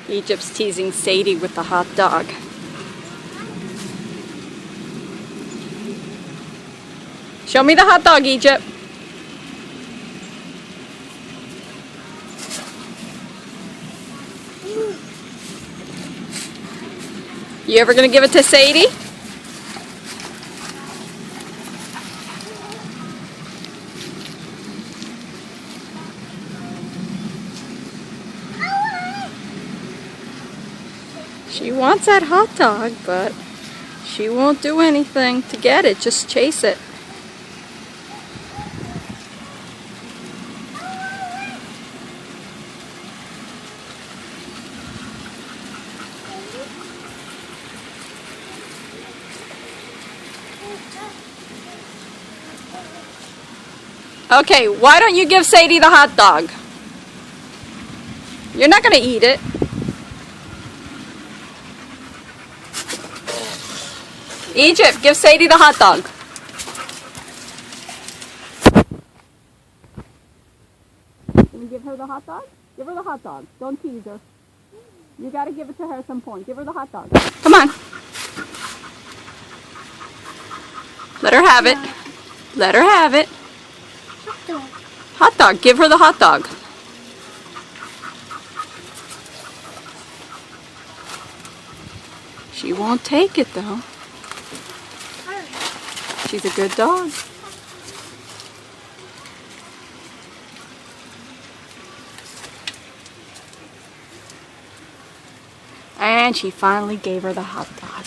Egypt's teasing Sadie with the hot dog. Show me the hot dog, Egypt. You ever gonna give it to Sadie? She wants that hot dog, but she won't do anything to get it. Just chase it. Okay, why don't you give Sadie the hot dog? You're not going to eat it. Egypt, give Sadie the hot dog. Can you give her the hot dog? Give her the hot dog. Don't tease her. You got to give it to her at some point. Give her the hot dog. Come on. Let her have it. Let her have it. Hot dog. Give her the hot dog. She won't take it though. She's a good dog. And she finally gave her the hot dog.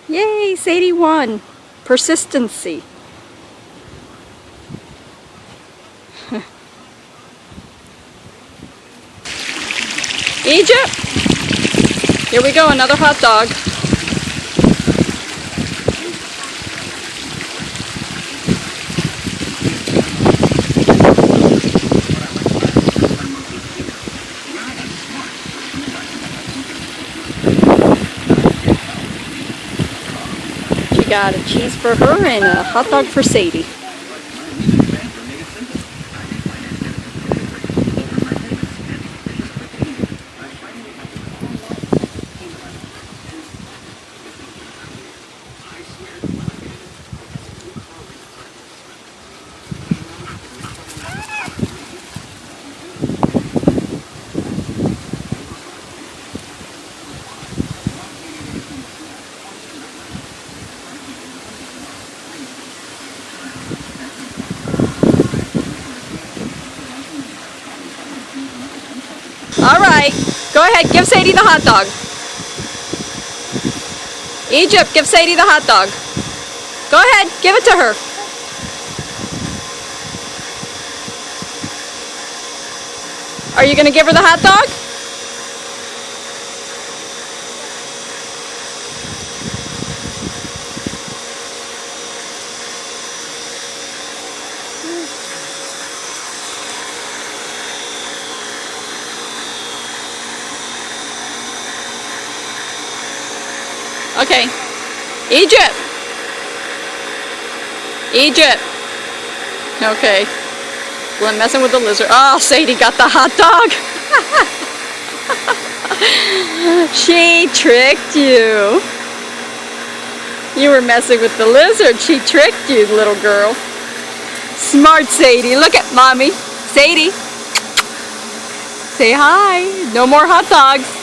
Yay, Sadie won. Persistency. Egypt! Here we go, another hot dog. Got a cheese for her and a hot dog for Sadie. All right, go ahead, give Sadie the hot dog. Egypt, give Sadie the hot dog. Go ahead, give it to her. Are you going to give her the hot dog? Okay. Egypt! Egypt! Okay. We're messing with the lizard. Oh, Sadie got the hot dog! She tricked you. You were messing with the lizard. She tricked you, little girl. Smart Sadie. Look at mommy. Sadie. Say hi. No more hot dogs.